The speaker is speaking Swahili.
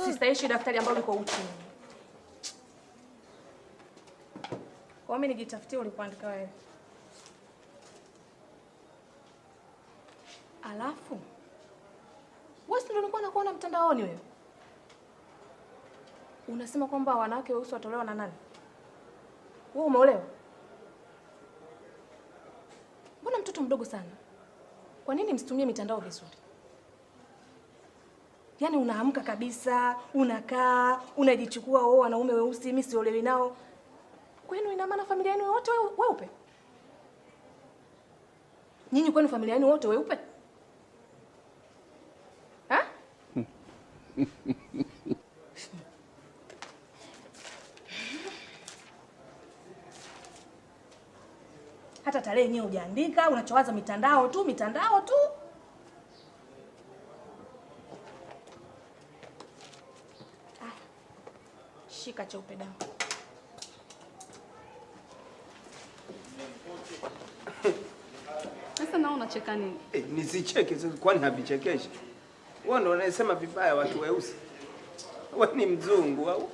Sistaishi daftari ambalo liko uchi. Kwa mimi nijitafutie ulipoandika wewe. Alafu wewe ndio ulikuwa unakuona mtandaoni wewe. Unasema kwamba wanawake weusi watolewa na nani? Wewe umeolewa? Mbona mtoto mdogo sana? Kwa nini msitumie mitandao vizuri? Yaani unaamka kabisa, unakaa, unajichukua wanaume weusi mimi siolewi nao. Kwenu ina maana familia yenu wote weupe? Nyinyi kwenu familia yenu wote weupe? Ha? Hata tarehe yenyewe hujaandika, unachowaza mitandao tu. Shika cheupe damu. Sasa nao unacheka nini? Nisicheke, kwani havichekeshi? Wewe ndio unasema vibaya watu weusi. Wewe ni mzungu au?